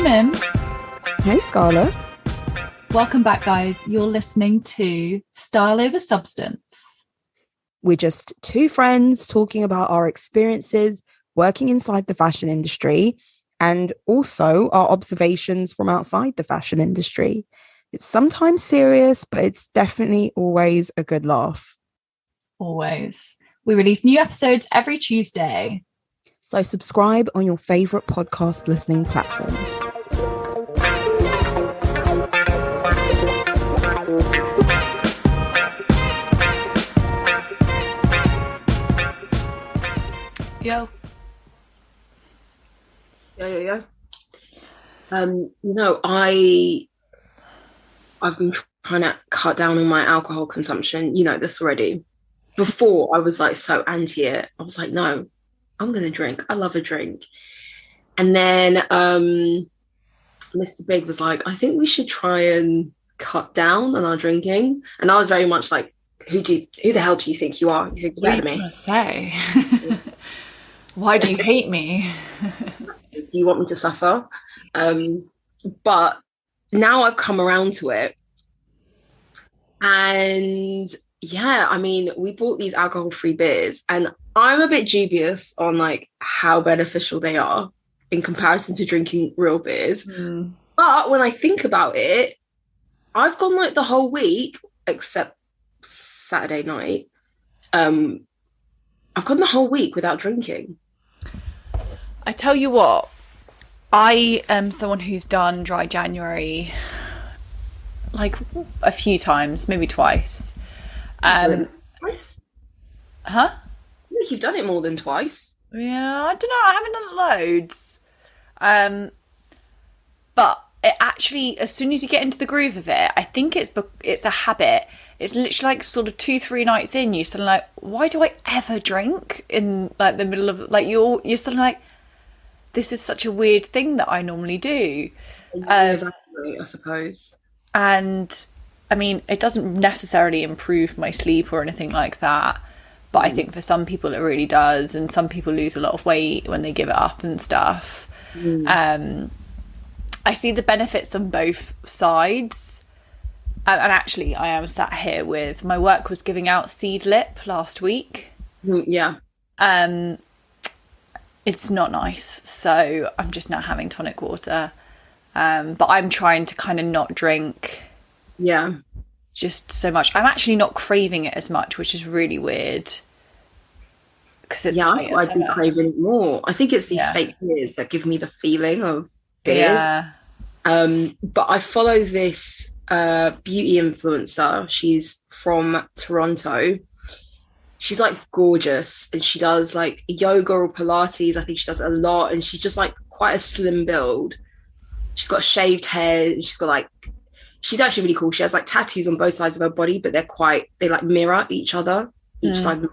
Mim. Hey, Scarlett. Welcome back, guys. You're listening to Style Over Substance. We're just two friends talking about our experiences working inside the fashion industry and also our observations from outside the fashion industry. It's sometimes serious, but it's definitely always a good laugh. Always. We release new episodes every Tuesday. So subscribe on your favourite podcast listening platforms. Yo. Yo. I've been trying to cut down on my alcohol consumption. You know this already. Before I was like so anti it. I was like, no, I'm gonna drink. I love a drink. And then Mr. Big was like, I think we should try and cut down on our drinking. And I was very much like, who the hell do you think you are? You think you're better than me? What say? Why do you hate me? Do you want me to suffer? But now I've come around to it. And yeah, I mean, we bought these alcohol-free beers and I'm a bit dubious on like how beneficial they are in comparison to drinking real beers. Mm. But when I think about it, I've gone like the whole week, except Saturday night. I've gone the whole week without drinking. I tell you what, I am someone who's done dry January like a few times, maybe twice. Twice? Huh? I think you've done it more than twice. Yeah, I don't know. I haven't done it loads. But it actually, as soon as you get into the groove of it, I think it's a habit. It's literally like sort of 2-3 nights in, you're suddenly like, why do I ever drink in like the middle of like you're suddenly like, this is such a weird thing that I normally do. I suppose. And I mean, it doesn't necessarily improve my sleep or anything like that. But I think for some people it really does. And some people lose a lot of weight when they give it up and stuff. I see the benefits on both sides. And actually, I am sat here with, my work was giving out Seed Lip last week. Yeah. It's not nice. So I'm just now having tonic water. But I'm trying to kind of not drink. Yeah. Just so much. I'm actually not craving it as much, which is really weird. Because it's I'd be craving it more. I think it's these fake beers that give me the feeling of beer. Yeah. But I follow this beauty influencer. She's from Toronto. She's like gorgeous and she does like yoga or Pilates. I think she does it a lot. And she's just like quite a slim build. She's got shaved head. And she's actually really cool. She has like tattoos on both sides of her body, but they like mirror each other, each side.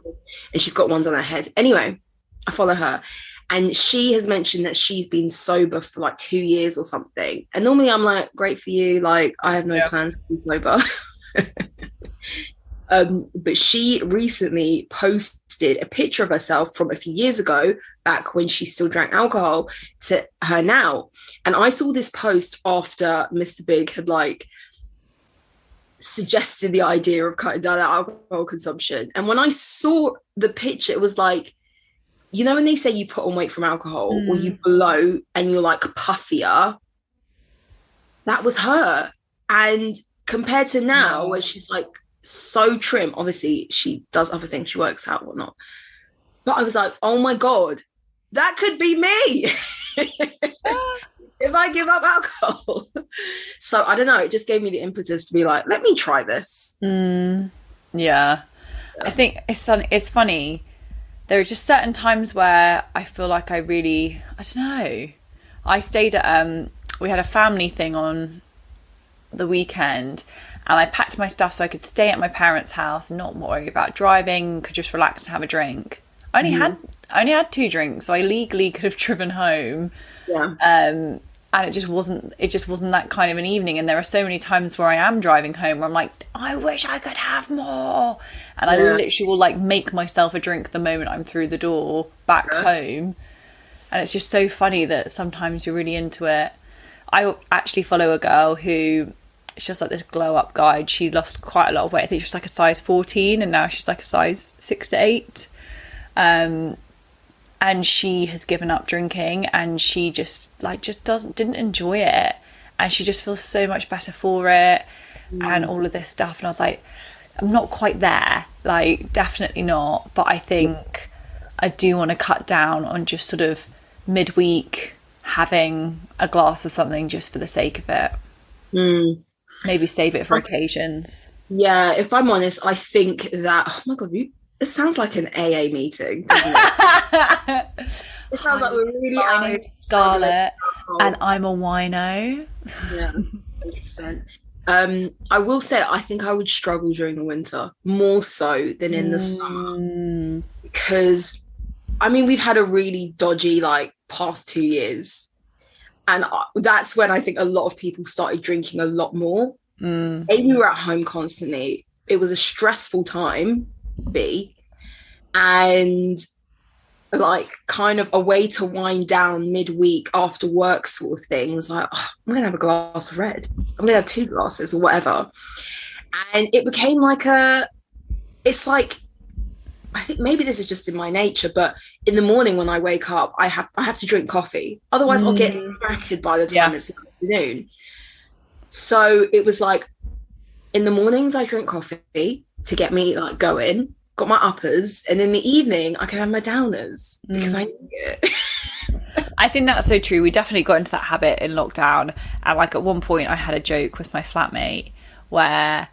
And she's got ones on her head. Anyway, I follow her. And she has mentioned that she's been sober for like 2 years or something. And normally I'm like, great for you. Like, I have no plans to be sober. But she recently posted a picture of herself from a few years ago, back when she still drank alcohol, to her now. And I saw this post after Mr. Big had like suggested the idea of cutting down that alcohol consumption. And when I saw the picture, it was like, you know, when they say you put on weight from alcohol or you bloat and you're like puffier, that was her. And compared to now, where she's like so trim, obviously she does other things, she works out, whatnot. But I was like, oh my God, that could be me if I give up alcohol. So I don't know, it just gave me the impetus to be like, let me try this. Yeah. I think it's funny. There are just certain times where I feel like I don't know. I stayed at, we had a family thing on the weekend and I packed my stuff so I could stay at my parents' house and not worry about driving, could just relax and have a drink. I only had 2 drinks, so I legally could have driven home. Yeah. And it just wasn't that kind of an evening. And there are so many times where I am driving home where I'm like, I wish I could have more. And I literally will like make myself a drink the moment I'm through the door back home. And it's just so funny that sometimes you're really into it. I actually follow a girl who, she's just like this glow up guide. She lost quite a lot of weight. I think she was like a size 14 and now she's like a size 6 to 8. And she has given up drinking, and she just didn't enjoy it, and she just feels so much better for it, and all of this stuff. And I was like, I'm not quite there, like definitely not, but I think I do want to cut down on just sort of midweek having a glass of something just for the sake of it. Maybe save it for occasions. Yeah, if I'm honest, I think that, oh my God, it sounds like an AA meeting, doesn't it? It sounds like we're really My name's Scarlett, and I'm a wino. Yeah, 100%. I will say, I think I would struggle during the winter more so than in the summer, because, I mean, we've had a really dodgy, like, past 2 years, and that's when I think a lot of people started drinking a lot more. A, we were at home constantly. It was a stressful time, B, and like kind of a way to wind down midweek after work sort of thing was like, oh, I'm gonna have a glass of red, I'm gonna have 2 glasses or whatever. And it became like it's like, I think maybe this is just in my nature, but in the morning when I wake up, I have to drink coffee, otherwise I'll get knackered by the time it's the afternoon. So it was like, in the mornings I drink coffee to get me like going, got my uppers, and in the evening I can have my downers because I need it. I think that's so true. We definitely got into that habit in lockdown, and like at one point I had a joke with my flatmate where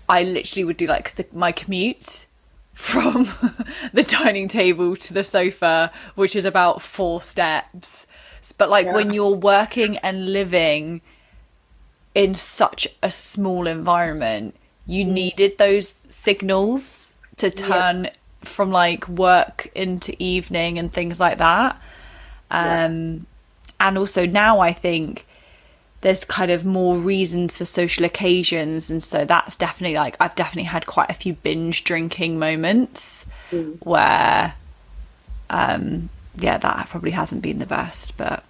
I literally would do like my commute from the dining table to the sofa, which is about 4 steps, but like when you're working and living in such a small environment, you needed those signals to turn from like work into evening and things like that. And also now I think there's kind of more reasons for social occasions, and so that's definitely like, I've definitely had quite a few binge drinking moments where that probably hasn't been the best, but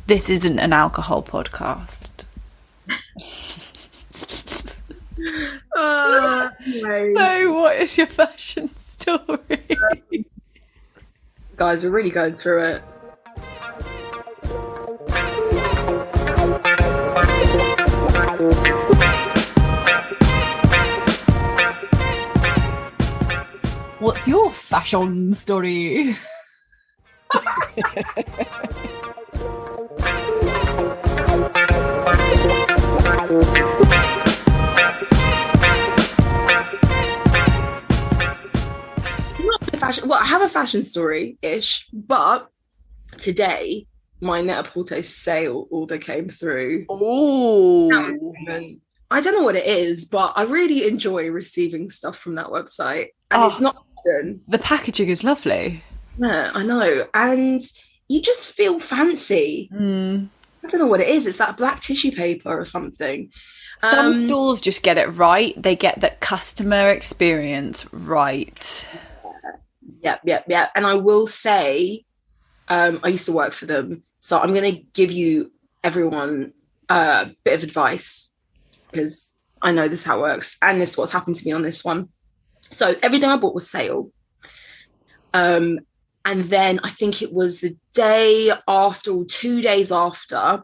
this isn't an alcohol podcast. So what is your fashion story? Guys, we're really going through it. What's your fashion story? Well, I have a fashion story-ish, but today my Net-a-Porter sale order came through. Oh, I don't know what it is, but I really enjoy receiving stuff from that website, and it's not often. The packaging is lovely. Yeah, I know, and you just feel fancy. I don't know what it is. It's that black tissue paper or something. Some stores just get it right. They get that customer experience right. Yep. And I will say, I used to work for them, so I'm going to give you everyone a bit of advice because I know this is how it works, and this is what's happened to me on this one. So everything I bought was sale. And then I think it was the day after or 2 days after,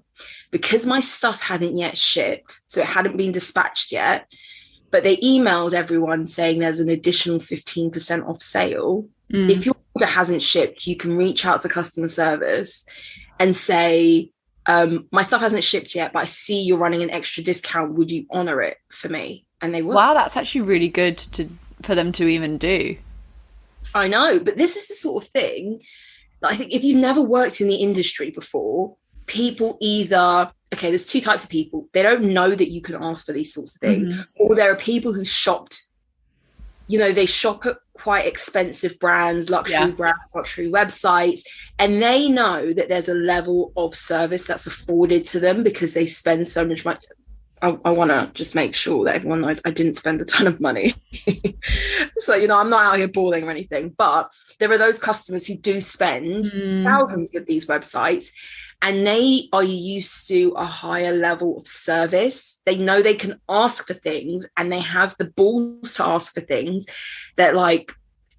because my stuff hadn't yet shipped, so it hadn't been dispatched yet, but they emailed everyone saying there's an additional 15% off sale. If your order hasn't shipped, you can reach out to customer service and say, my stuff hasn't shipped yet, but I see you're running an extra discount. Would you honor it for me? And they will. Wow, that's actually really good for them to even do. I know, but this is the sort of thing that I think if you've never worked in the industry before, people either, okay, there's 2 types of people. They don't know that you can ask for these sorts of things, or there are people who shopped, they shop at quite expensive brands, luxury brands, luxury websites, and they know that there's a level of service that's afforded to them because they spend so much money. I want to just make sure that everyone knows I didn't spend a ton of money. So, I'm not out here balling or anything, but there are those customers who do spend thousands with these websites, and they are used to a higher level of service. They know they can ask for things, and they have the balls to ask for things that like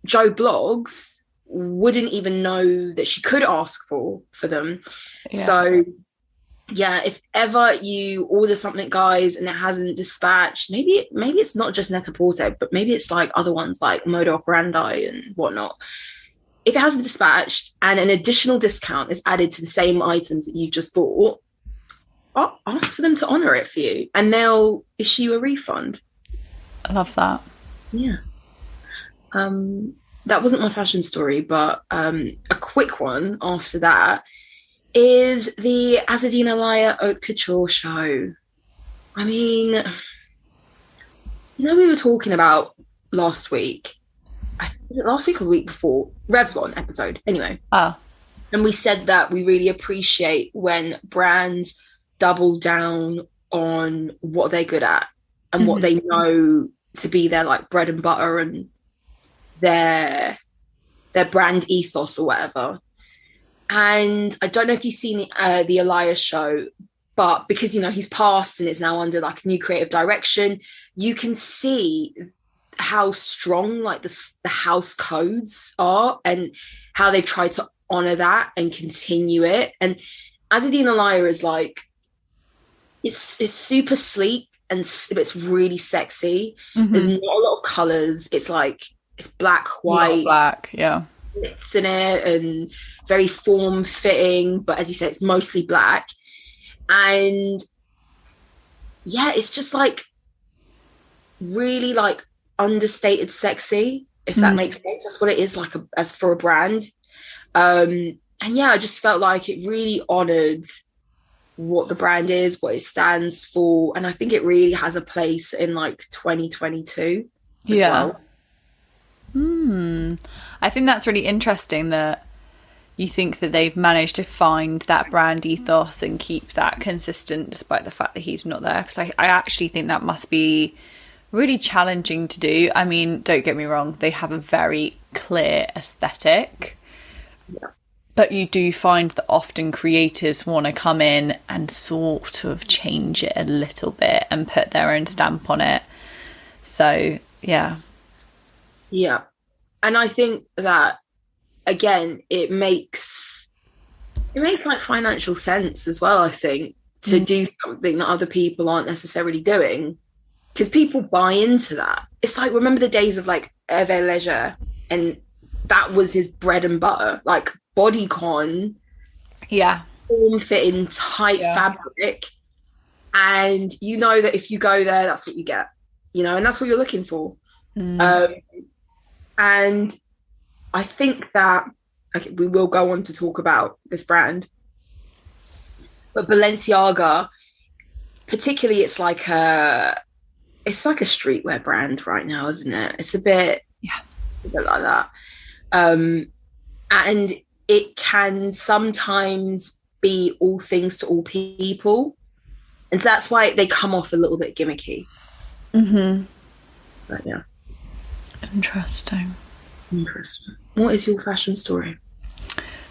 Joe Blogs wouldn't even know that she could ask for them. Yeah. So yeah, if ever you order something, guys, and it hasn't dispatched, maybe it's not just Net-a-Porter, but maybe it's like other ones like Modo Operandi and whatnot. If it hasn't dispatched and an additional discount is added to the same items that you've just bought, ask for them to honour it for you, and they'll issue a refund. I love that. Yeah. That wasn't my fashion story, but a quick one after that is the Azzedine Alaïa Haute Couture show. I mean, we were talking about last week. Was it last week or the week before? Revlon episode, anyway. And we said that we really appreciate when brands double down on what they're good at and what they know to be their like bread and butter and their brand ethos or whatever. And I don't know if you've seen the Alaïa show, but because he's passed and it's now under like a new creative direction, you can see how strong like the house codes are and how they've tried to honor that and continue it. And Azzedine Alaïa is like, it's super sleek and it's really sexy. There's not a lot of colors. It's like, it's black, white, black, yeah, it's in it, and very form fitting, but as you said, it's mostly black. And yeah, it's just like really like understated sexy, if that makes sense. That's what it is, like as for a brand. And yeah, I just felt like it really honored what the brand is, what it stands for, and I think it really has a place in like 2022 as well. I think that's really interesting that you think that they've managed to find that brand ethos and keep that consistent despite the fact that he's not there, because I actually think that must be really challenging to do. I mean, don't get me wrong, they have a very clear aesthetic, but you do find that often creators want to come in and sort of change it a little bit and put their own stamp on it. So yeah. And I think that again, it makes like financial sense as well, I think, to do something that other people aren't necessarily doing, because people buy into that. It's like, remember the days of like Hervé Leger, and that was his bread and butter, like bodycon, form fitting, tight fabric, and that if you go there, that's what you get, and that's what you're looking for. And I think that we will go on to talk about this brand, but Balenciaga, particularly, it's like a streetwear brand right now, isn't it? It's a bit like that, and it can sometimes be all things to all people, and so that's why they come off a little bit gimmicky. But yeah. Interesting. What is your fashion story?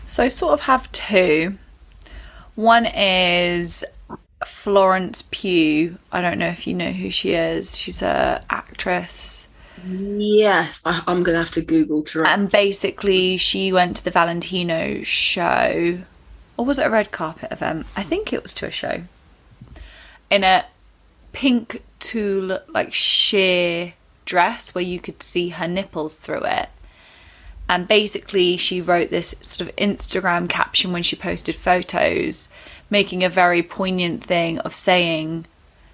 So I sort of have two. One is Florence Pugh. I don't know if you know who she is. She's an actress. Yes, I'm going to have to Google to. And basically she went to the Valentino show. Or was it a red carpet event? I think it was to a show. In a pink tulle, like sheer dress where you could see her nipples through it. And basically she wrote this sort of Instagram caption when she posted photos, making a very poignant thing of saying,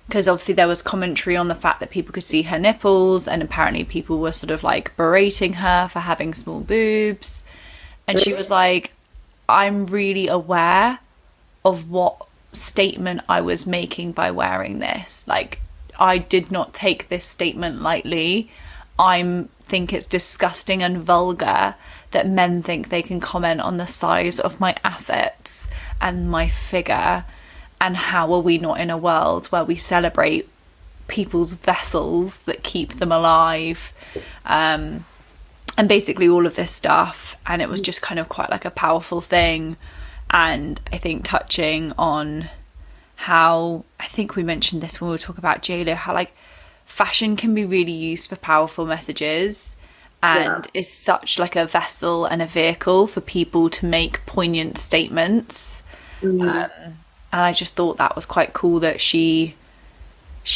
because obviously there was commentary on the fact that people could see her nipples, and apparently people were sort of like berating her for having small boobs. And she was like, I'm really aware of what statement I was making by wearing this. Like, I did not take this statement lightly. I think it's disgusting and vulgar that men think they can comment on the size of my assets and my figure, and how are we not in a world where we celebrate people's vessels that keep them alive, and basically all of this stuff. And it was just kind of quite like a powerful thing. And I think touching on how, I think we mentioned this when we were talking about JLo, how like fashion can be really used for powerful messages and is such like a vessel and a vehicle for people to make poignant statements. And I just thought that was quite cool that she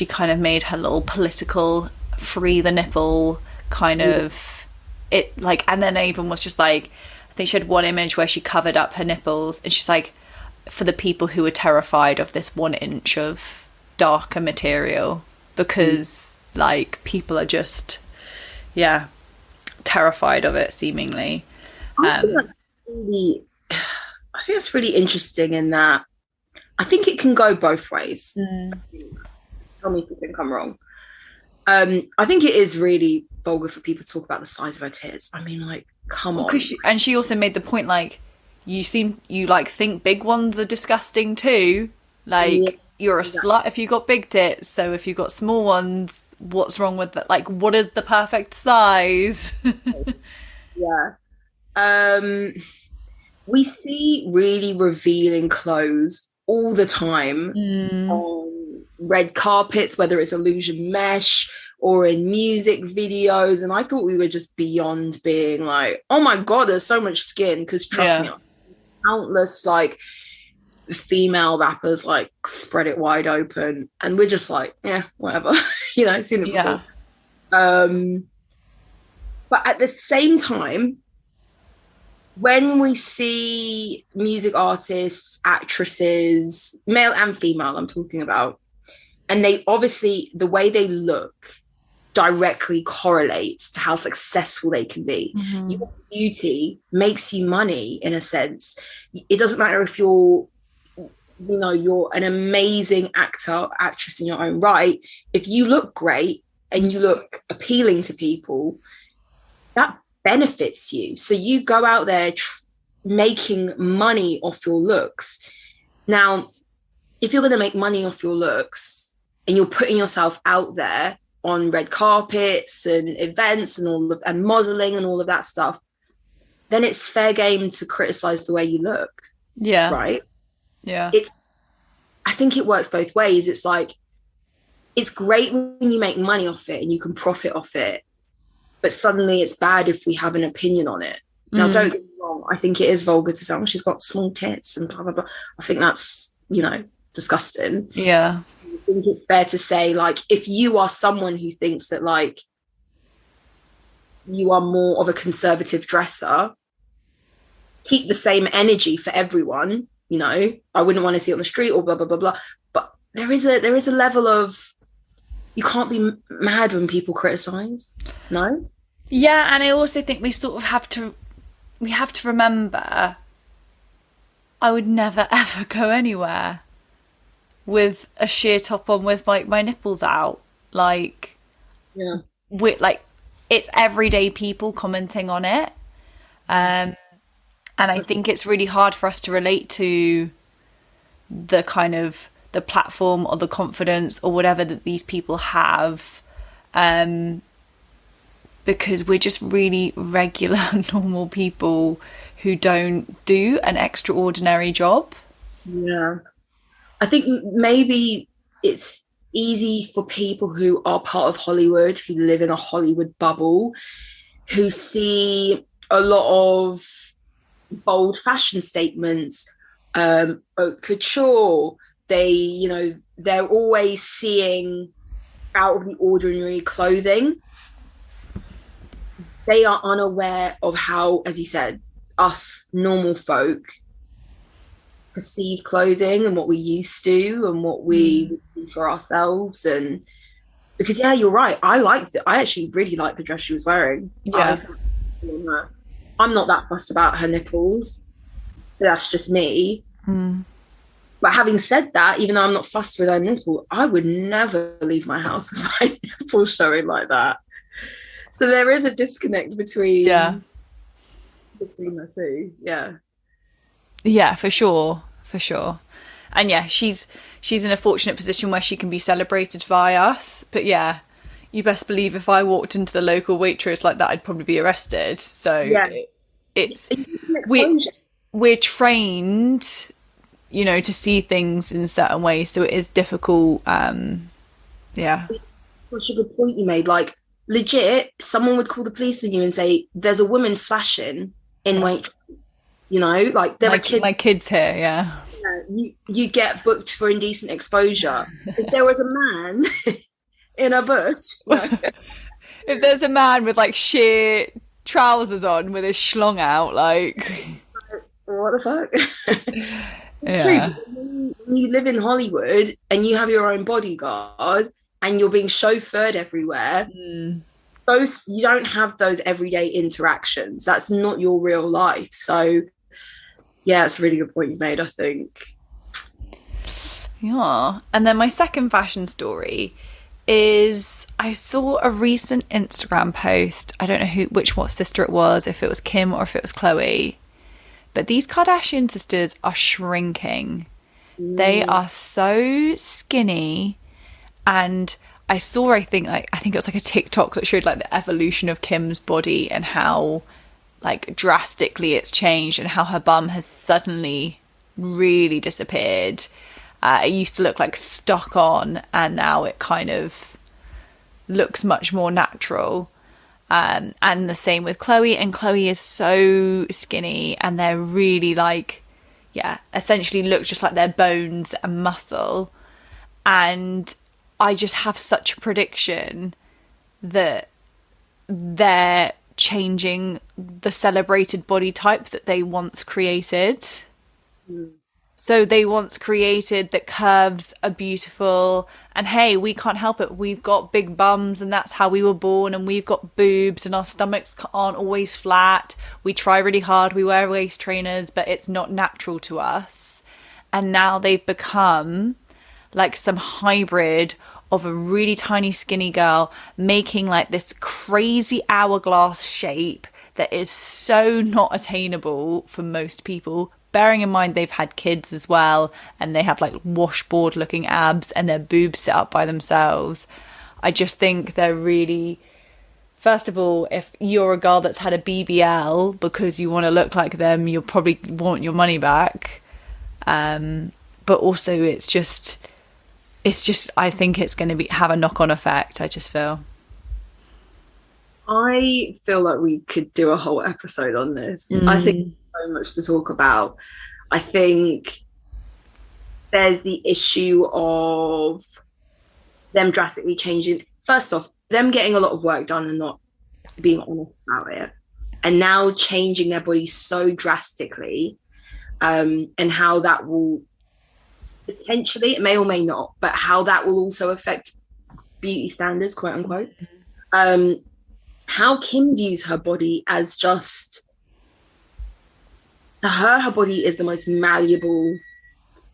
kind of made her little political free the nipple kind of it, like, and then even was just like, I think she had one image where she covered up her nipples and she's like, for the people who are terrified of this 1 inch of darker material, because like people are just terrified of it seemingly. I think that's really interesting in that I think it can go both ways. Tell me if you think I'm wrong. I think it is really vulgar for people to talk about the size of her tits. I mean, like, come on. She also made the point, like, you like think big ones are disgusting too. Like, you're a slut if you got big tits. So if you got small ones, what's wrong with that? Like, what is the perfect size? We see really revealing clothes all the time on red carpets, whether it's illusion mesh or in music videos, and I thought we were just beyond being like, oh my god, there's so much skin, because trust me, countless like female rappers like spread it wide open and we're just like, whatever. You know, I've seen it before. But at the same time, when we see music artists, actresses, male and female, I'm talking about, and they obviously, the way they look directly correlates to how successful they can be. Your beauty makes you money in a sense. It doesn't matter if you're an amazing actor, actress in your own right. If you look great and you look appealing to people, that benefits you. So you go out there making money off your looks. Now, if you're going to make money off your looks and you're putting yourself out there on red carpets and events and modeling and all of that stuff, then it's fair game to criticize the way you look. Yeah. Right? Yeah. I think it works both ways. It's like, it's great when you make money off it and you can profit off it, but suddenly it's bad if we have an opinion on it. Now, don't get me wrong. I think it is vulgar to say, she's got small tits and blah, blah, blah. I think that's, disgusting. Yeah. I think it's fair to say, like, if you are someone who thinks that, like, you are more of a conservative dresser, keep the same energy for everyone. I wouldn't want to see it on the street or blah, blah, blah, blah. But there is a level of, you can't be mad when people criticize. No? Yeah, and I also think we sort of have to remember, I would never ever go anywhere with a sheer top on with like my nipples out. Like, it's everyday people commenting on it. And I think it's really hard for us to relate to the kind of the platform or the confidence or whatever that these people have, because we're just really regular, normal people who don't do an extraordinary job. Yeah. I think maybe it's easy for people who are part of Hollywood, who live in a Hollywood bubble, who see a lot of bold fashion statements, haute couture. They're always seeing out of the ordinary clothing. They are unaware of how, as you said, us normal folk perceive clothing and what we used to and what we do for ourselves. And because, you're right. I actually really liked the dress she was wearing. Yeah. I'm not that fussed about her nipples. That's just me. But having said that, even though I'm not fussed with her nipple, I would never leave my house with my nipples showing like that. So there is a disconnect between the two. Yeah, for sure. And she's in a fortunate position where she can be celebrated by us. But you best believe if I walked into the local Waitrose like that, I'd probably be arrested. So it's we're trained, you know, to see things in certain ways, so it is difficult. Yeah. Such a good point you made. Like, legit, someone would call the police on you and say, "There's a woman flashing in Waitrose." You know, like there are kids. My kids here, yeah. You get booked for indecent exposure. If there was a man in a bush, if there's a man with like sheer trousers on with his schlong out, like what the fuck? It's true. When you live in Hollywood and you have your own bodyguard and you're being chauffeured everywhere, those you don't have those everyday interactions. That's not your real life. So yeah, it's a really good point you made, I think. Yeah. And then my second fashion story is I saw a recent Instagram post. I don't know which sister it was, if it was Kim or if it was Chloe. But these Kardashian sisters are shrinking. They are so skinny. And I think it was like a TikTok that showed like the evolution of Kim's body and how like drastically it's changed and how her bum has suddenly really disappeared. It used to look like stuck on, and now it kind of looks much more natural. And the same with Chloe, and Chloe is so skinny, and they're really like, essentially look just like their bones and muscle. And I just have such a prediction that they're changing the celebrated body type that they once created. So they once created that curves are beautiful, and hey, we can't help it, we've got big bums and that's how we were born, and we've got boobs and our stomachs aren't always flat, we try really hard, we wear waist trainers, but it's not natural to us. And now they've become like some hybrid of a really tiny skinny girl making like this crazy hourglass shape that is so not attainable for most people, bearing in mind they've had kids as well and they have like washboard looking abs and their boobs set up by themselves. I just think they're really, first of all, if you're a girl that's had a BBL because you want to look like them, you'll probably want your money back. But also it's just I think it's going to have a knock-on effect. I just feel like we could do a whole episode on this. I think there's so much to talk about. I think there's the issue of them drastically changing. First off, them getting a lot of work done and not being honest about it, and now changing their body so drastically, and how that will potentially, it may or may not, but how that will also affect beauty standards, quote unquote. How Kim views her body as just, to her body is the most malleable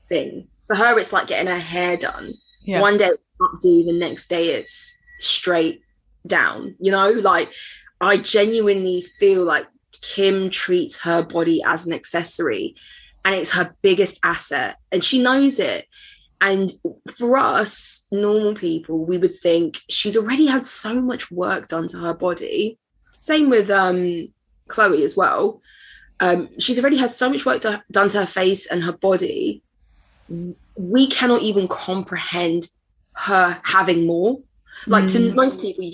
thing. For her, it's like getting her hair done. Yeah. One day it's updo, the next day it's straight down. You know, like I genuinely feel like Kim treats her body as an accessory, and it's her biggest asset, and she knows it. And for us, normal people, we would think she's already had so much work done to her body. Same with Chloe as well. She's already had so much work done to her face and her body. We cannot even comprehend her having more. Like to most people,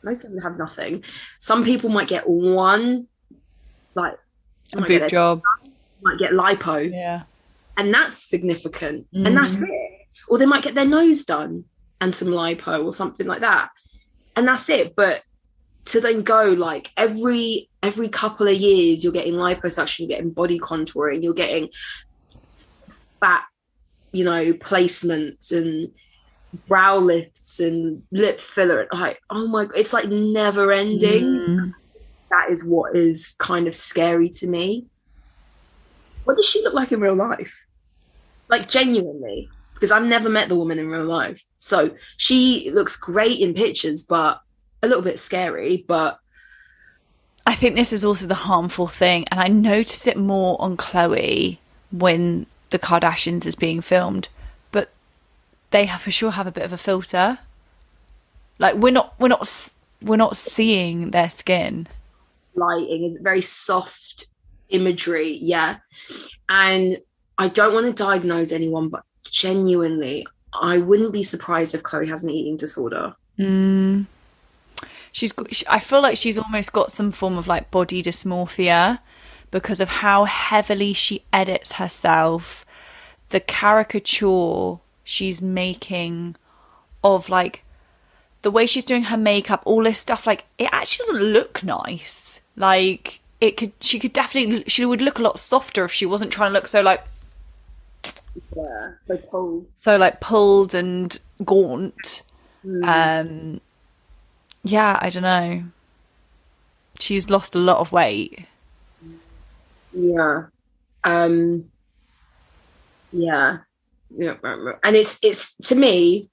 most people have nothing. Some people might get one, like a boob job. Might get lipo, and that's significant, and that's it. Or they might get their nose done and some lipo or something like that, and that's it. But to then go like every couple of years, you're getting liposuction, you're getting body contouring, you're getting fat, placements and brow lifts and lip filler. Like, oh my God, it's like never ending. That is what is kind of scary to me. What does she look like in real life? Like genuinely, because I've never met the woman in real life. So she looks great in pictures, but a little bit scary. But I think this is also the harmful thing. And I notice it more on Chloe when the Kardashians is being filmed, but they for sure have a bit of a filter. Like we're not seeing their skin. Lighting is very soft imagery. Yeah. And I don't want to diagnose anyone, but genuinely, I wouldn't be surprised if Chloe has an eating disorder. I feel like she's almost got some form of like body dysmorphia because of how heavily she edits herself, the caricature she's making of like the way she's doing her makeup, all this stuff. Like, it actually doesn't look nice. Like, she would look a lot softer if she wasn't trying to look so like, yeah, so pulled. So like pulled and gaunt. Yeah, I don't know. She's lost a lot of weight. Yeah. Yeah. And it's to me,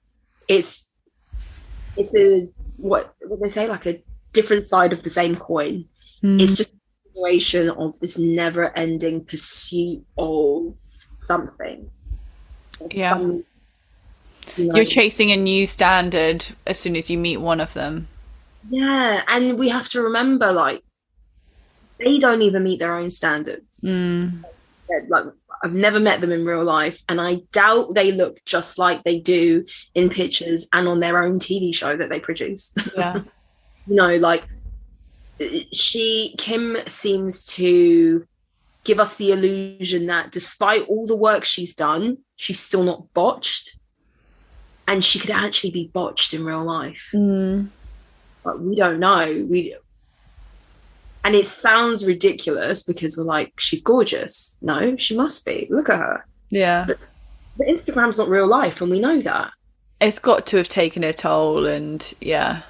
it's a what they say, like a different side of the same coin. It's just a continuation of this never-ending pursuit of something. You're chasing a new standard as soon as you meet one of them. Yeah, and we have to remember, like, they don't even meet their own standards. Like, I've never met them in real life, and I doubt they look just like they do in pictures and on their own TV show that they produce. Yeah. Like, Kim seems to give us the illusion that despite all the work she's done, she's still not botched, and she could actually be botched in real life. But we don't know. And it sounds ridiculous because we're like, she's gorgeous. No, she must be. Look at her. Yeah. But Instagram's not real life, and we know that. It's got to have taken a toll, and yeah.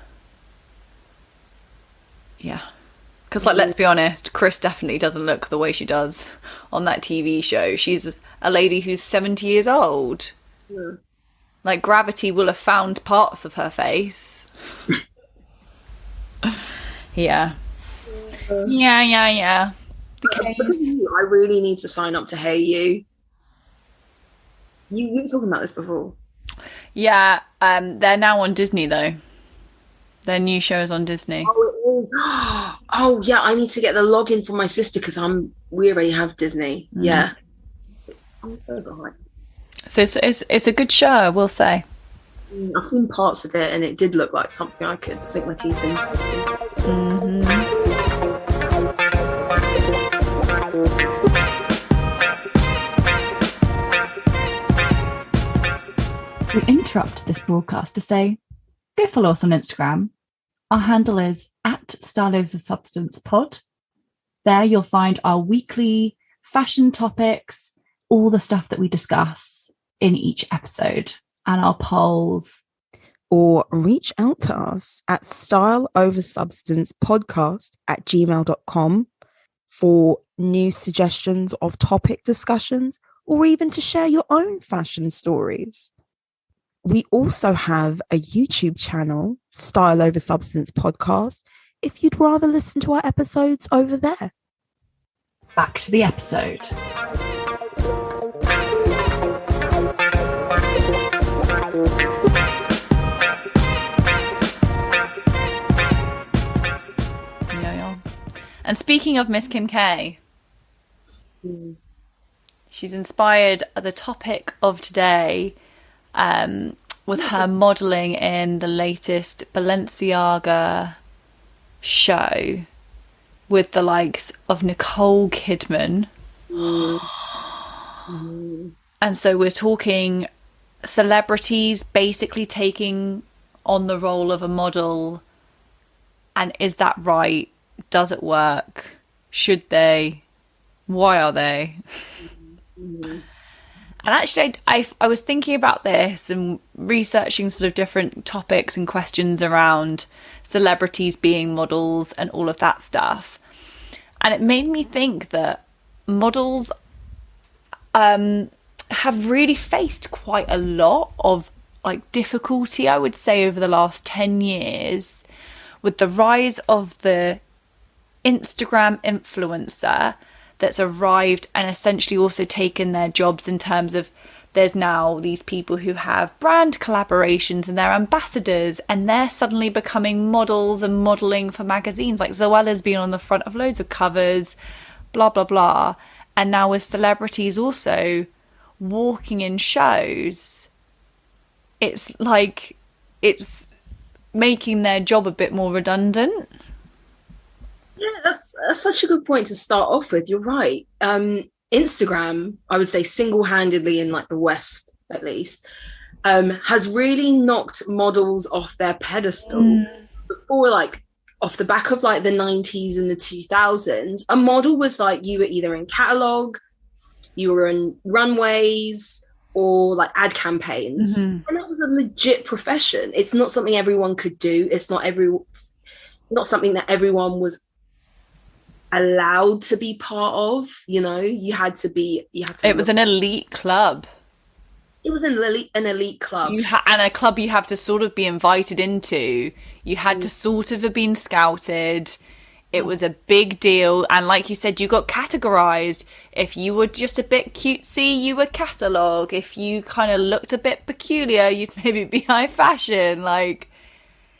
Because, like, let's be honest, Chris definitely doesn't look the way she does on that TV show. She's a lady who's 70 years old. Yeah. Like, gravity will have found parts of her face. Yeah. Yeah. Okay. I really need to sign up to Hey You. You were talking about this before. Yeah, they're now on Disney though. Their new show is on Disney. Oh, it is. Oh yeah, I need to get the login from my sister because we already have Disney. Yeah. I'm so behind. So it's a good show, I will say. I've seen parts of it and it did look like something I could sink my teeth into. We interrupt this broadcast to say, go follow us on Instagram. Our handle is @StyleOverSubstancePod. There you'll find our weekly fashion topics, all the stuff that we discuss in each episode, and our polls. Or reach out to us at styleoversubstancepodcast@gmail.com for new suggestions of topic discussions, or even to share your own fashion stories. We also have a YouTube channel, Style Over Substance Podcast, if you'd rather listen to our episodes over there. Back to the episode. And speaking of Miss Kim K, she's inspired the topic of today with her modelling in the latest Balenciaga show with the likes of Nicole Kidman. And so we're talking celebrities basically taking on the role of a model. And is that right? Does it work? Should they? Why are they? And actually, I was thinking about this and researching sort of different topics and questions around celebrities being models and all of that stuff. And it made me think that models have really faced quite a lot of like difficulty, I would say, over the last 10 years with the rise of the Instagram influencer that's arrived and essentially also taken their jobs, in terms of there's now these people who have brand collaborations and they're ambassadors and they're suddenly becoming models and modelling for magazines. Like Zoella's been on the front of loads of covers blah, blah, blah. And now with celebrities also walking in shows, it's like it's making their job a bit more redundant. Yeah, that's such a good point to start off with. You're right. Instagram, I would say single-handedly in like the West at least, has really knocked models off their pedestal. Before, like off the back of like the 90s and the 2000s, a model was like, you were either in catalog, you were in runways, or like ad campaigns. And that was a legit profession. It's not something everyone could do. It's not something that everyone was allowed to be part of. You know, it was an elite club. It was an elite club. And a club you have to sort of be invited into. You had to sort of have been scouted. It was a big deal. And like you said, you got categorized. If you were just a bit cutesy, you were catalogue. If you kind of looked a bit peculiar, you'd maybe be high fashion. Like,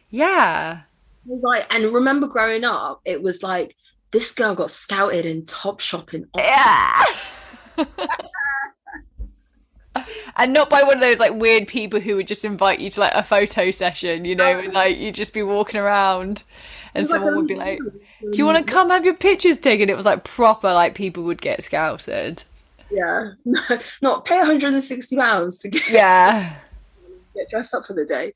yeah. Right. And remember growing up, it was like, this girl got scouted in Topshop in Oxford. Yeah. And not by one of those like weird people who would just invite you to like a photo session, you know, and like you'd just be walking around and someone would be like, do you want to come have your pictures taken? It was like proper, like people would get scouted. Yeah. Not pay £160 to get dressed up for the day.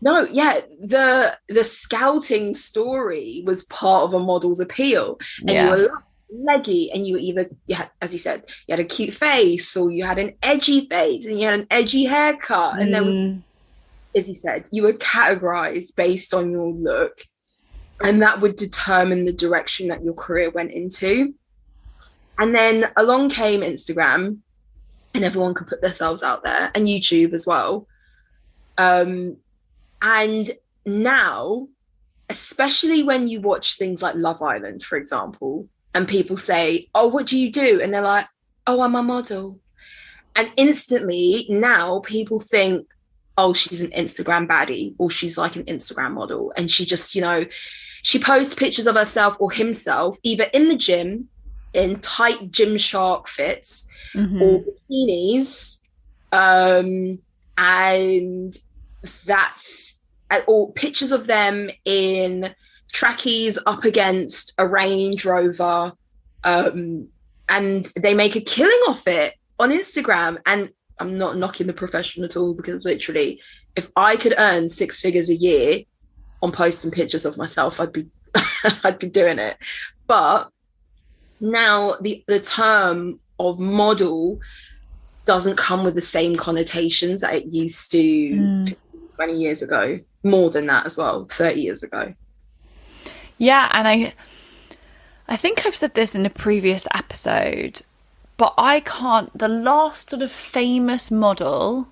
No, yeah, the scouting story was part of a model's appeal. And you were leggy, and you had, as you said, you had a cute face, or you had an edgy face, and you had an edgy haircut. And there was, as you said, you were categorized based on your look. And that would determine the direction that your career went into. And then along came Instagram, and everyone could put themselves out there, and YouTube as well. And now, especially when you watch things like Love Island, for example, and people say, oh, what do you do? And they're like, oh, I'm a model. And instantly now people think, oh, she's an Instagram baddie, or she's like an Instagram model. And she just, you know, she posts pictures of herself or himself, either in the gym, in tight Gymshark fits, or bikinis. And that's, or pictures of them in trackies up against a Range Rover, and they make a killing off it on Instagram. And I'm not knocking the profession at all, because literally, if I could earn 6 figures a year on posting pictures of myself, I'd be I'd be doing it. But now the term of model doesn't come with the same connotations that it used to 20 years ago, more than that as well, 30 years ago. Yeah, and I think I've said this in a previous episode, but the last sort of famous model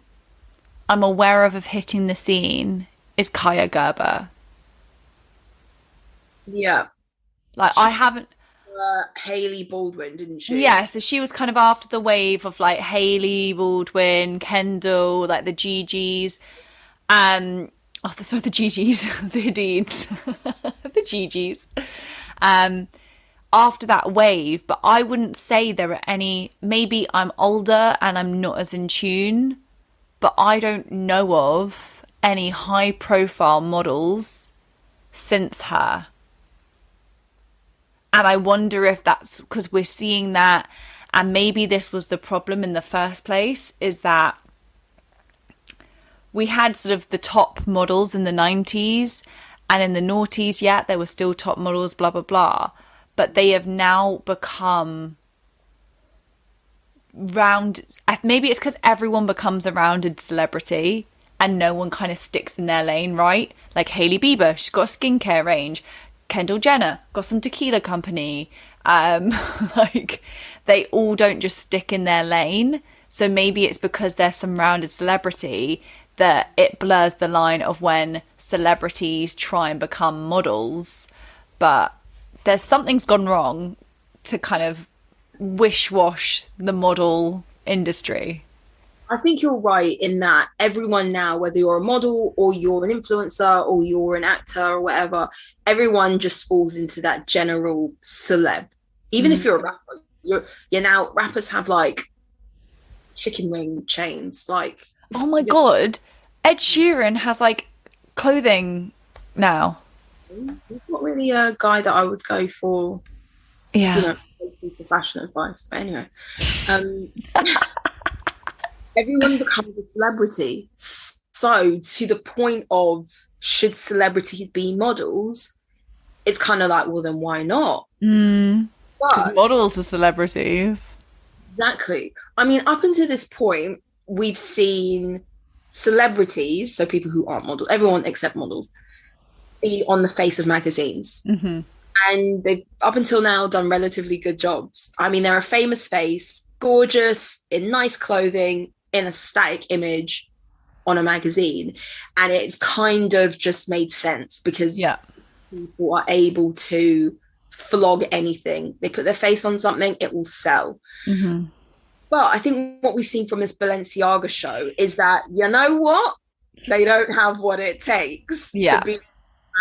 I'm aware of hitting the scene is Kaya Gerber. Yeah. Like, I haven't... Hailey Baldwin, didn't she? Yeah, so she was kind of after the wave of like Hailey Baldwin, Kendall, like the GGs. The GGs, the Deeds, the GGs. After that wave, but I wouldn't say there are any. Maybe I'm older and I'm not as in tune, but I don't know of any high-profile models since her. And I wonder if that's because we're seeing that, and maybe this was the problem in the first place, is that we had sort of the top models in the 90s, and in the noughties, yeah, there were still top models, blah, blah, blah. But they have now become maybe it's because everyone becomes a rounded celebrity and no one kind of sticks in their lane, right? Like Hailey Bieber, she's got a skincare range. Kendall Jenner got some tequila company. Like, they all don't just stick in their lane. So maybe it's because there's some rounded celebrity that it blurs the line of when celebrities try and become models. But something's gone wrong to kind of wish-wash the model industry. I think you're right in that everyone now, whether you're a model or you're an influencer or you're an actor or whatever, everyone just falls into that general celeb. Even if you're a rapper, you're now rappers have like chicken wing chains. Like, Oh my God. Ed Sheeran has like clothing now. he's not really a guy that I would go for, Yeah. for fashion advice. But anyway, everyone becomes a celebrity. So to the point of, should celebrities be models? It's kind of like, well, then why not? Because models are celebrities. Exactly. I mean, up until this point, we've seen celebrities, so people who aren't models, everyone except models, be on the face of magazines. And they've, up until now, done relatively good jobs. I mean, they're a famous face, gorgeous, in nice clothing, in a static image on a magazine. And it's kind of just made sense because people are able to flog anything. They put their face on something, it will sell. But I think what we've seen from this Balenciaga show is that, you know what? They don't have what it takes to be an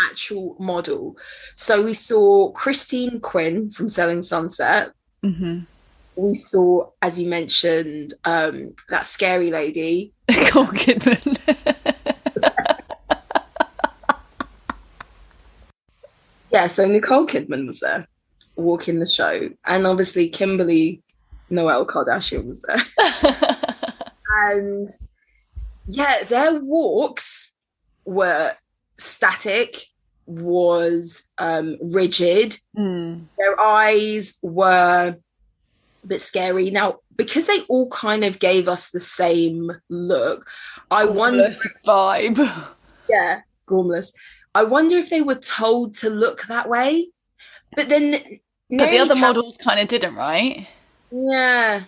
actual model. So we saw Christine Quinn from Selling Sunset. We saw, as you mentioned, that scary lady. Nicole Kidman. Yeah, so Nicole Kidman was there walking the show. And obviously Kimberly Noelle Kardashian was there. And yeah, their walks were static, was rigid. Their eyes were a bit scary. Now, because they all kind of gave us the same look, I wonder... vibe. Yeah, gormless. I wonder if they were told to look that way. But then... But the other models kind of didn't, right? Yeah.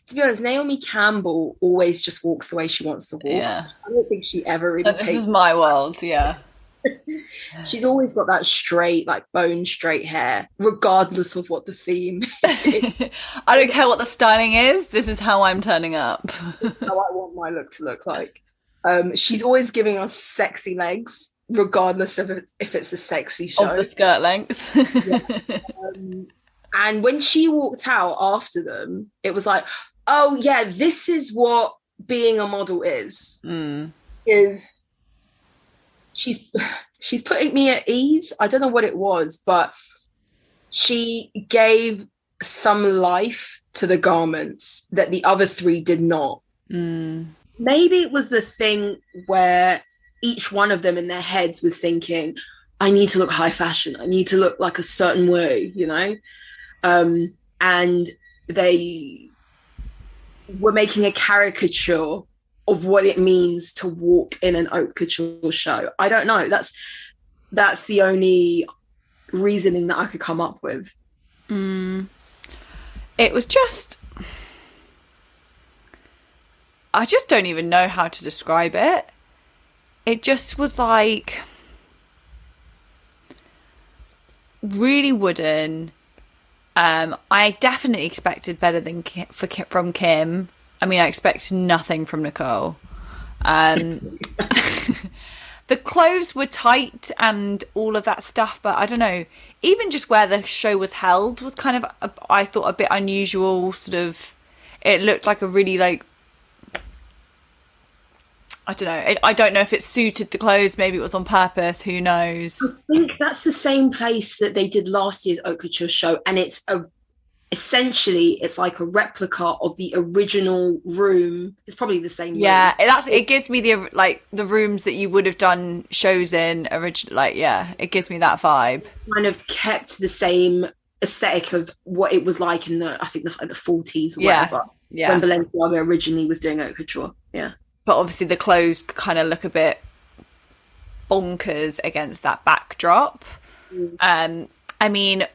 To be honest, Naomi Campbell always just walks the way she wants to walk. Yeah. I don't think she ever really This is my world, yeah. She's always got that straight, like bone straight hair, regardless of what the theme is. I don't care what the styling is. This is how I'm turning up. How I want my look to look like. She's always giving us sexy legs, regardless of if it's a sexy show. Of the skirt length. And when she walked out after them, it was like, oh yeah, this is what being a model is. Is she's putting me at ease. I don't know what it was, but she gave some life to the garments that the other three did not. Maybe it was the thing where each one of them in their heads was thinking, I need to look high fashion. I need to look like a certain way, you know? And they were making a caricature of what it means to walk in an haute couture show. I don't know. That's the only reasoning that I could come up with. It was just... I just don't even know how to describe it. It just was like... really wooden. I definitely expected better than from Kim. I mean, I expect nothing from Nicole. The clothes were tight and all of that stuff, but I don't know. Even just where the show was held was kind of, I thought, a bit unusual. Sort of, it looked like a really like, I don't know. I don't know if it suited the clothes. Maybe it was on purpose. Who knows? I think that's the same place that they did last year's haute couture show, and it's essentially it's like a replica of the original room. It's probably the same. Yeah, it gives me the rooms that you would have done shows in original. Like, yeah, it gives me that vibe. Kind of kept the same aesthetic of what it was like in the 40s or whatever. Yeah. When Balenciaga originally was doing haute couture. Yeah. But obviously the clothes kind of look a bit bonkers against that backdrop. I mean,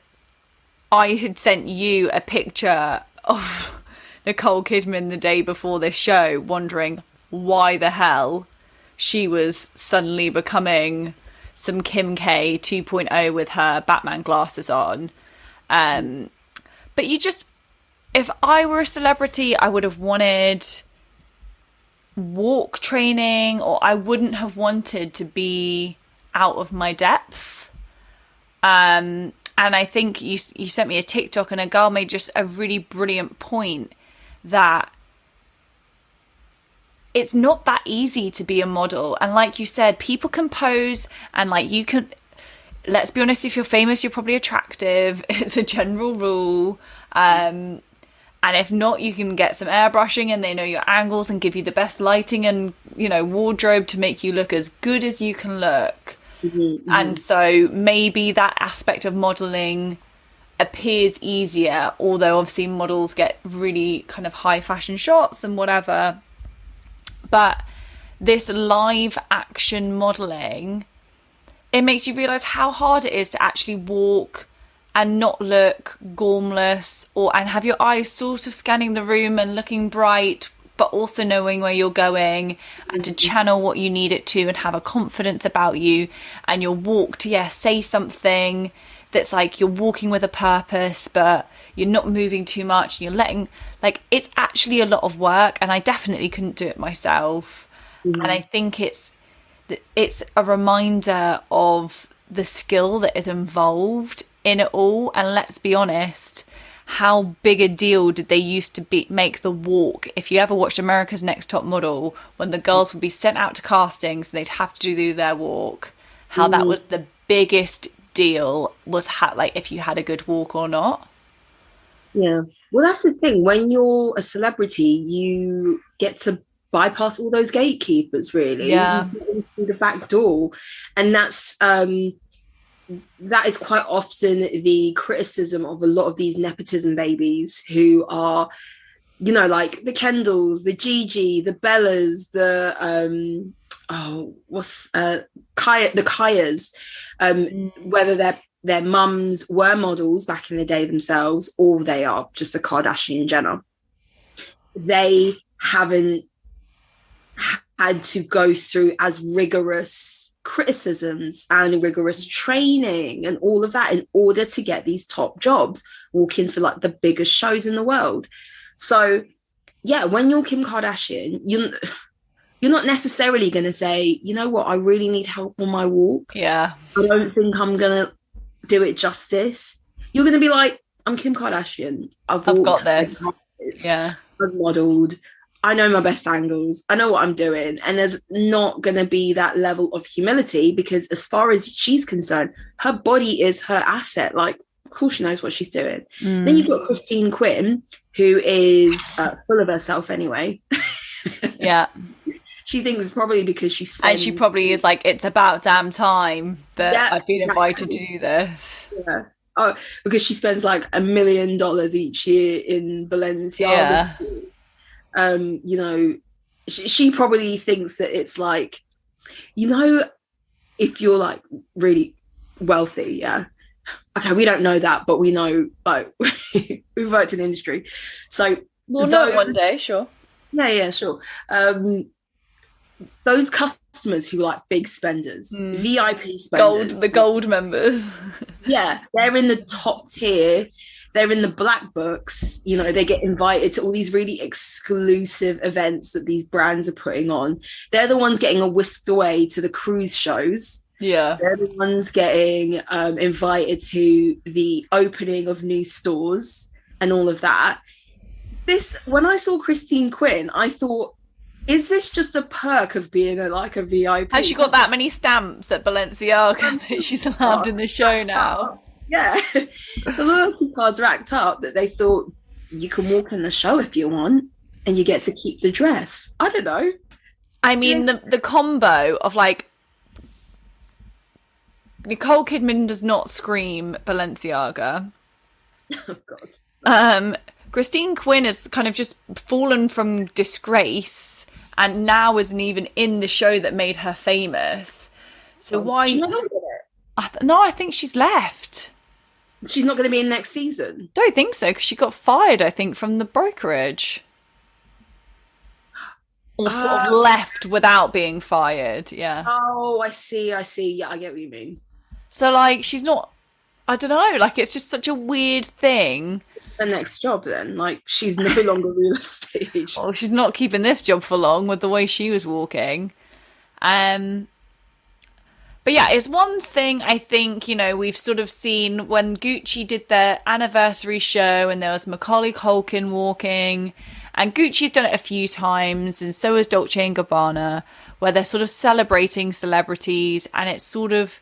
I had sent you a picture of Nicole Kidman the day before this show, wondering why the hell she was suddenly becoming some Kim K 2.0 with her Batman glasses on. But you just, if I were a celebrity, I would have wanted walk training, or I wouldn't have wanted to be out of my depth. And I think you sent me a TikTok, and a girl made just a really brilliant point that it's not that easy to be a model. And like you said, people can pose, and like you can, let's be honest, if you're famous, you're probably attractive. It's a general rule. And if not, you can get some airbrushing, and they know your angles and give you the best lighting and, you know, wardrobe to make you look as good as you can look. And so maybe that aspect of modeling appears easier, although obviously models get really kind of high fashion shots and whatever. But this live action modeling, it makes you realize how hard it is to actually walk and not look gormless, and have your eyes sort of scanning the room and looking bright, but also knowing where you're going, and to channel what you need it to, and have a confidence about you, and your walk to say something that's like you're walking with a purpose, but you're not moving too much, and you're letting, like, it's actually a lot of work, and I definitely couldn't do it myself. And I think it's a reminder of the skill that is involved in it all. And let's be honest, how big a deal did they used to make the walk? If you ever watched America's Next Top Model, when the girls would be sent out to castings, they'd have to do their walk, how that was the biggest deal, was like if you had a good walk or not. Yeah, well, that's the thing, when you're a celebrity, you get to bypass all those gatekeepers, really. You get in through the back door, and that is quite often the criticism of a lot of these nepotism babies, who are, you know, like the Kendalls, the Gigi, the Bellas, the Kayas, whether their mums were models back in the day themselves, or they are just a Kardashian Jenner. They haven't had to go through as rigorous criticisms and rigorous training and all of that in order to get these top jobs, walking for like the biggest shows in the world. So yeah, when you're Kim Kardashian, you're not necessarily going to say, you know what, I really need help on my walk. I don't think I'm going to do it justice. You're going to be like, I'm Kim Kardashian. I've got this. I've modeled. I know my best angles. I know what I'm doing. And there's not going to be that level of humility, because as far as she's concerned, her body is her asset. Like, of course she knows what she's doing. Then you've got Christine Quinn, who is full of herself anyway. She thinks probably because she spends... And she probably is like, it's about damn time that I've been invited to do this. Yeah. Oh, because she spends like $1 million each year in Balenciaga. You know, she probably thinks that it's like, you know, if you're like really wealthy, okay, we don't know that, but we know, like, we've worked in the industry, so we'll know one day. Sure. Sure. Those customers who are like big spenders, VIP spenders, the gold members, they're in the top tier. They're in the black books, you know, they get invited to all these really exclusive events that these brands are putting on. They're the ones getting whisked away to the cruise shows. They're the ones getting invited to the opening of new stores and all of that. When I saw Christine Quinn, I thought, is this just a perk of being a VIP? Has she got that many stamps at Balenciaga that she's allowed in the show now? Yeah, the loyalty cards racked up that they thought you can walk in the show if you want, and you get to keep the dress. I don't know. I mean, the combo of like, Nicole Kidman does not scream Balenciaga. Oh God. Christine Quinn has kind of just fallen from disgrace, and now isn't even in the show that made her famous. So why? She's not going to get it. No, I think she's left. She's not going to be in next season? Don't think so, because she got fired, I think, from the brokerage. Or sort of left without being fired, Oh, I see. Yeah, I get what you mean. So, like, she's not... I don't know, like, it's just such a weird thing. her next job then? Like, she's no longer real estate. Well, she's not keeping this job for long with the way she was walking. But yeah, it's one thing I think, you know, we've sort of seen when Gucci did their anniversary show and there was Macaulay Culkin walking, and Gucci's done it a few times, and so has Dolce & Gabbana, where they're sort of celebrating celebrities, and it's sort of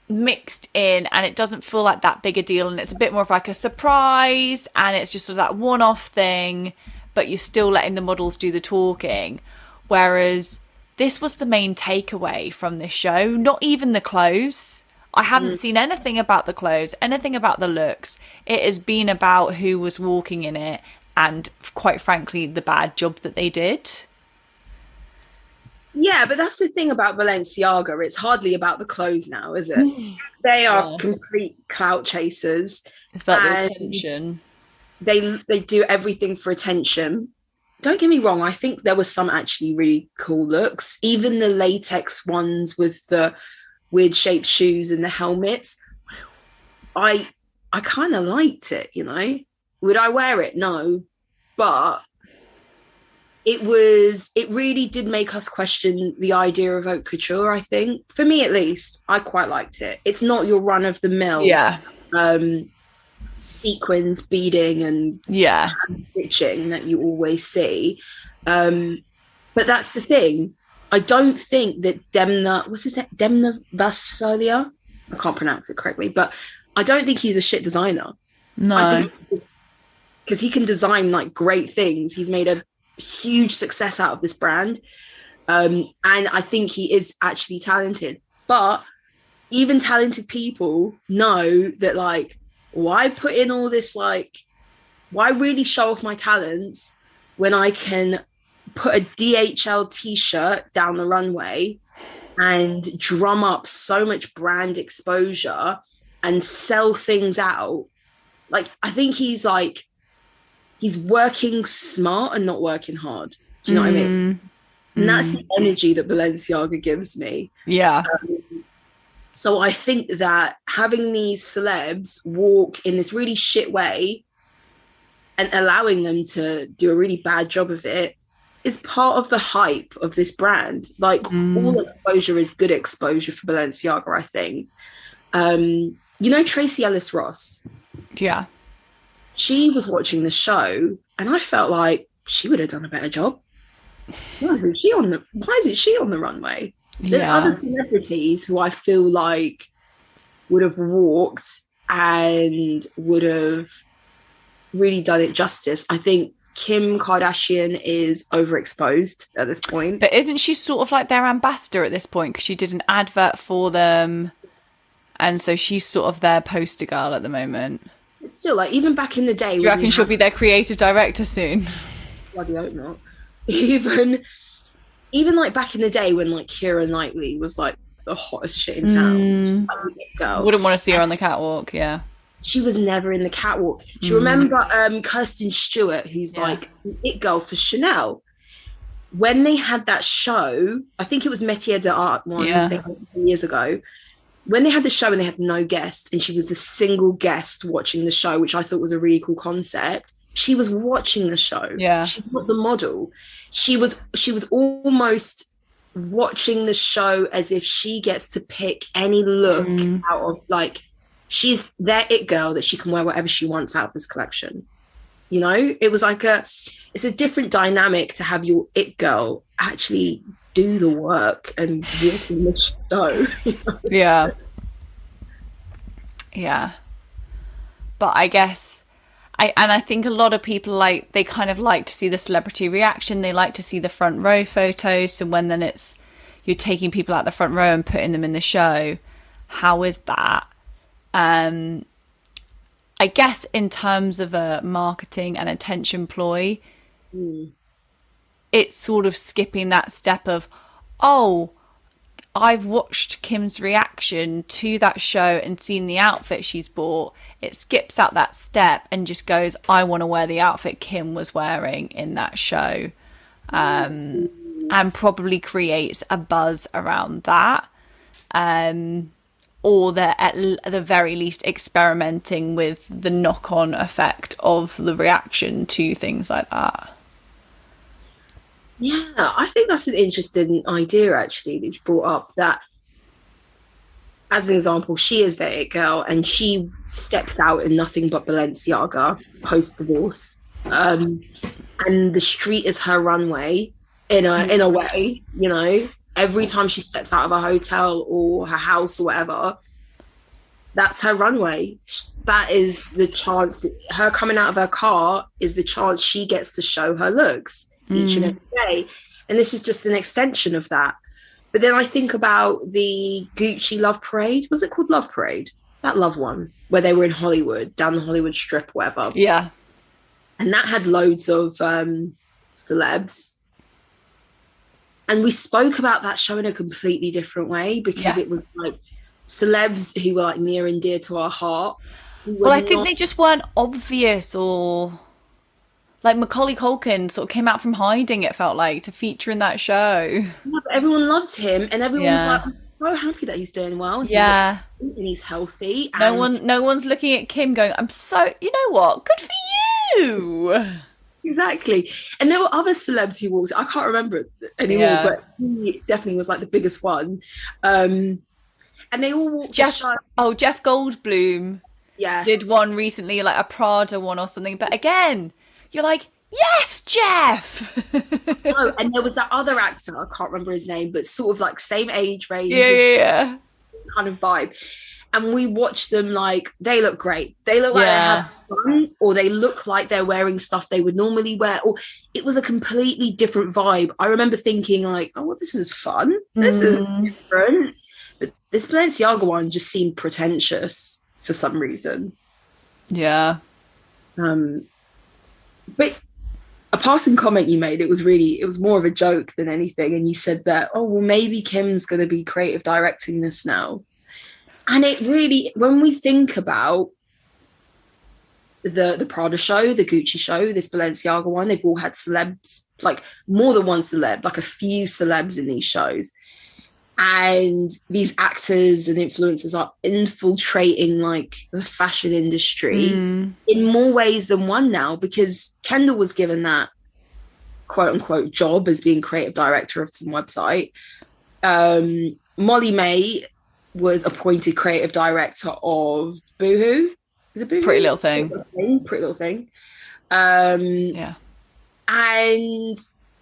mixed in, and it doesn't feel like that big a deal, and it's a bit more of like a surprise, and it's just sort of that one-off thing, but you're still letting the models do the talking. Whereas this was the main takeaway from this show, not even the clothes. I haven't seen anything about the clothes, anything about the looks. It has been about who was walking in it and, quite frankly, the bad job that they did. Yeah, but that's the thing about Balenciaga. It's hardly about the clothes now, is it? They are complete clout chasers. It's about the attention. They do everything for attention. Don't get me wrong, I think there were some actually really cool looks. Even the latex ones with the weird shaped shoes and the helmets. I kind of liked it, you know. Would I wear it? No. But it really did make us question the idea of haute couture, I think. For me, at least, I quite liked it. It's not your run of the mill. Yeah. Sequins, beading, and stitching that you always see. But that's the thing. I don't think that Demna Vasalia, I can't pronounce it correctly, but I don't think he's a shit designer. No. I think because he can design like great things. He's made a huge success out of this brand. And I think he is actually talented. But even talented people know that, like, why put in all this, like, why really show off my talents when I can put a DHL t-shirt down the runway and drum up so much brand exposure and sell things out? Like, I think he's working smart and not working hard. Do you know what I mean? And that's the energy that Balenciaga gives me. Yeah. So I think that having these celebs walk in this really shit way and allowing them to do a really bad job of it is part of the hype of this brand. Like, all exposure is good exposure for Balenciaga, I think. You know Tracy Ellis Ross? Yeah. She was watching the show and I felt like she would have done a better job. Why isn't she on the runway? There's other celebrities who I feel like would have walked and would have really done it justice. I think Kim Kardashian is overexposed at this point. But isn't she sort of like their ambassador at this point? Because she did an advert for them. And so she's sort of their poster girl at the moment. It's still, like, even back in the day... Do you reckon she'll be their creative director soon? Bloody hope not. Even like back in the day when, like, Keira Knightley was like the hottest shit in town. Girl. Wouldn't want to see her on the catwalk, yeah. She was never in the catwalk. Do you remember Kirsten Stewart, who's like an it girl for Chanel? When they had that show, I think it was Métier d'Art one years ago, when they had the show and they had no guests and she was the single guest watching the show, which I thought was a really cool concept. She was watching the show. Yeah. She's not the model. She was almost watching the show as if she gets to pick any look out of, like, she's their it girl that she can wear whatever she wants out of this collection. You know, it was like it's a different dynamic to have your it girl actually do the work and walk in the show. Yeah. Yeah. But I guess I think a lot of people they kind of like to see the celebrity reaction. They like to see the front row photos. So when then you're taking people out the front row and putting them in the show, how is that? I guess in terms of a marketing and attention ploy, it's sort of skipping that step of, oh, I've watched Kim's reaction to that show and seen the outfit she's bought. It skips out that step and just goes, I want to wear the outfit Kim was wearing in that show. And probably creates a buzz around that. or they're at the very least experimenting with the knock-on effect of the reaction to things like that. Yeah, I think that's an interesting idea, actually, that you brought up. That, as an example, she is the it girl, and she steps out in nothing but Balenciaga post-divorce. And the street is her runway in a way, you know. Every time she steps out of a hotel or her house or whatever, that's her runway. That is the chance that her coming out of her car is the chance she gets to show her looks each and every day. And this is just an extension of that. But then I think about the Gucci Love Parade. Was it called Love Parade? That Love one, where they were in Hollywood, down the Hollywood Strip, whatever. Yeah. And that had loads of celebs. And we spoke about that show in a completely different way, because it was like celebs who were like near and dear to our heart. Well, I think they just weren't obvious, or like Macaulay Culkin sort of came out from hiding, it felt like, to feature in that show. Yeah, but everyone loves him, and everyone's like, I'm so happy that he's doing well. He looks and he's healthy. And no one's looking at Kim going, I'm so, you know what, good for you. Exactly. And there were other celebs who walked. I can't remember it anymore, but he definitely was like the biggest one. And they all walked. Jeff Goldblum did one recently, like a Prada one or something. But again, you're like, yes, Jeff. Oh, and there was that other actor, I can't remember his name, but sort of like same age range, kind of vibe. And we watch them like, they look great. They look like they have fun, or they look like they're wearing stuff they would normally wear. Or it was a completely different vibe. I remember thinking like, oh, well, this is fun. This is different. But this Balenciaga one just seemed pretentious for some reason. Yeah. But a passing comment you made, it was more of a joke than anything. And you said that, oh, well, maybe Kim's going to be creative directing this now. And it really, when we think about the Prada show, the Gucci show, this Balenciaga one, they've all had celebs, like more than one celeb, like a few celebs in these shows. And these actors and influencers are infiltrating like the fashion industry in more ways than one now, because Kendall was given that quote unquote job as being creative director of some website. Molly May was appointed creative director of Boohoo. Is it Boohoo? Pretty Little Thing. Pretty Little Thing. And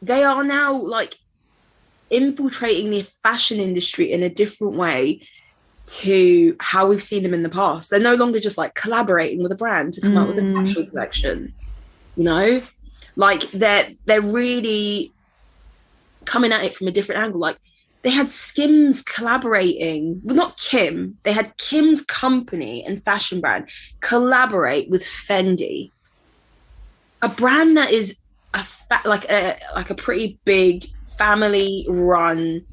they are now like infiltrating the fashion industry in a different way to how we've seen them in the past. They're no longer just like collaborating with a brand to come out with a fashion collection, you know, like they're really coming at it from a different angle. Like they had Skims collaborating, well, not Kim, they had Kim's company and fashion brand collaborate with Fendi, a brand that is like a pretty big family run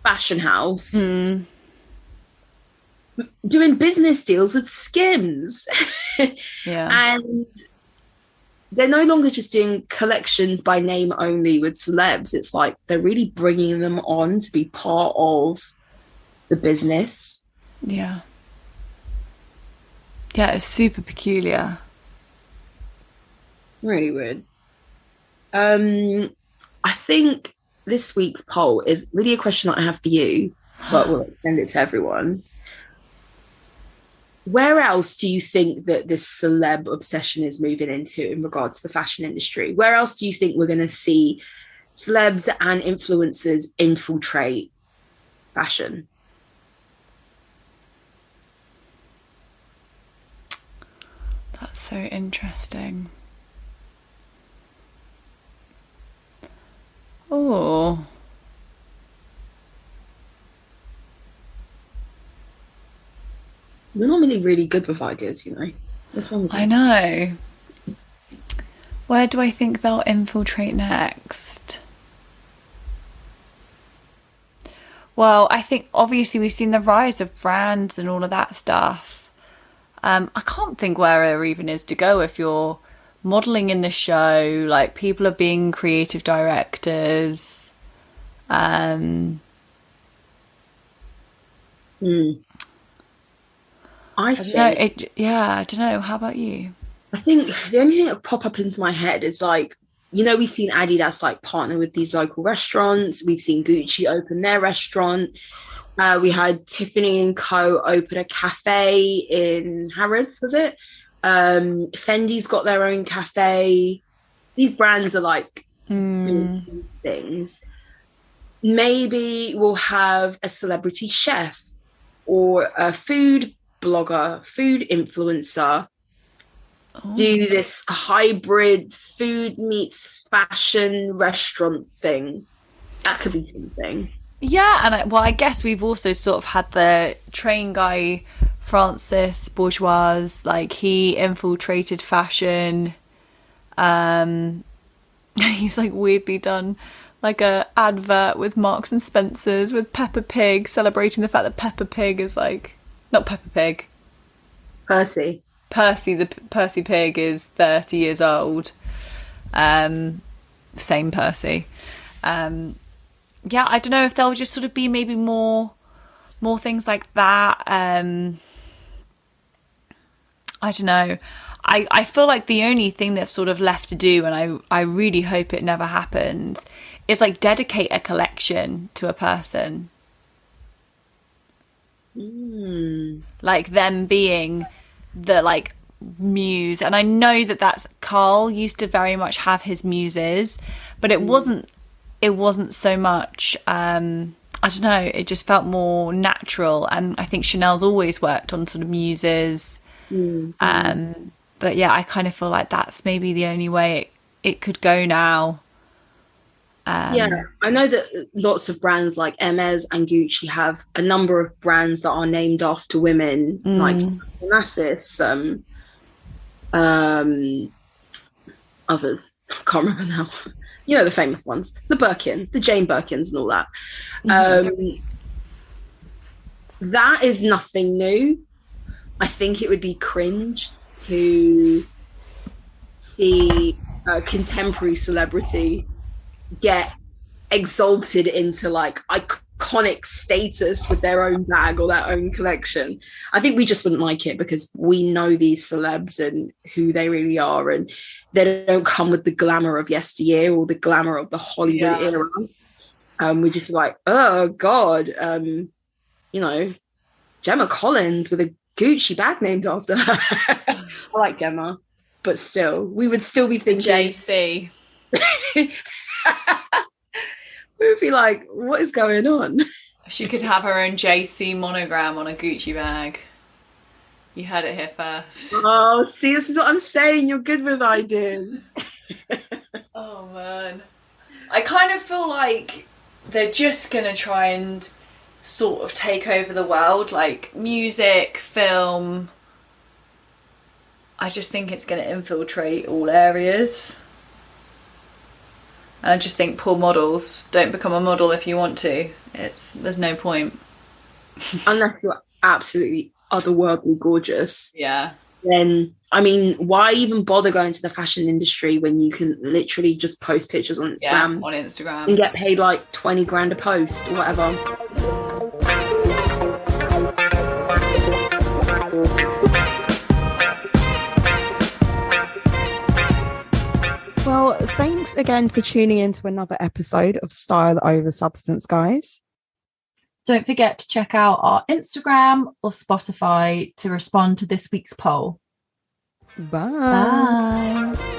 fashion house doing business deals with Skims. And they're no longer just doing collections by name only with celebs. It's like they're really bringing them on to be part of the business. Yeah, it's super peculiar. Really weird. I think this week's poll is really a question that I have for you, but we'll send it to everyone. Where else do you think that this celeb obsession is moving into in regards to the fashion industry? Where else do you think we're going to see celebs and influencers infiltrate fashion? That's so interesting. Oh. We're normally really good with ideas, you know. I know. Where do I think they'll infiltrate next? Well, I think obviously we've seen the rise of brands and all of that stuff. I can't think where there even is to go if you're modelling in the show. Like, people are being creative directors. Yeah, I don't know. I don't know. How about you? I think the only thing that pop up into my head is like, we've seen Adidas like partner with these local restaurants. We've seen Gucci open their restaurant. We had Tiffany and Co. open a cafe in Harrods, was it? Fendi's got their own cafe. These brands are like doing things. Maybe we'll have a celebrity chef or a food blogger, food influencer do this hybrid food meets fashion restaurant thing. That could be something. Yeah, and I guess we've also sort of had the train guy, Francis Bourgeois, like he infiltrated fashion. He's like weirdly done like a advert with Marks and Spencer's with Peppa Pig, celebrating the fact that Peppa Pig is like, not Peppa Pig, Percy the Percy Pig is 30 years old. Same Percy. Yeah, I don't know if there'll just sort of be maybe more things like that. I don't know. I feel like the only thing that's sort of left to do, and I really hope it never happens, is like dedicate a collection to a person. Like them being the like muse. And I know that's Carl used to very much have his muses, but it wasn't so much I don't know, it just felt more natural. And I think Chanel's always worked on sort of muses. But yeah, I kind of feel like that's maybe the only way it could go now. Yeah, I know that lots of brands like Hermes and Gucci have a number of brands that are named after women, like Onassis, others. I can't remember now. The famous ones, the Birkins, the Jane Birkins and all that. That is nothing new. I think it would be cringe to see a contemporary celebrity get exalted into like iconic status with their own bag or their own collection. I think we just wouldn't like it because we know these celebs and who they really are, and they don't come with the glamour of yesteryear or the glamour of the Hollywood era. We just like, oh God, Gemma Collins with a Gucci bag named after her. I like Gemma, but still, we would still be thinking JC. We would be like, what is going on? She could have her own JC monogram on a Gucci bag. You heard it here first. Oh, see, this is what I'm saying. You're good with ideas. Oh, man. I kind of feel like they're just going to try and sort of take over the world, like music, film. I just think it's going to infiltrate all areas. And I just think poor models, don't become a model if you want to. There's no point. Unless you're absolutely otherworldly gorgeous. Yeah. Then, I mean, why even bother going to the fashion industry when you can literally just post pictures on Instagram? Yeah, on Instagram. And get paid like 20 grand a post or whatever. Well, thanks again for tuning in to another episode of Style Over Substance, guys. Don't forget to check out our Instagram or Spotify to respond to this week's poll. Bye. Bye.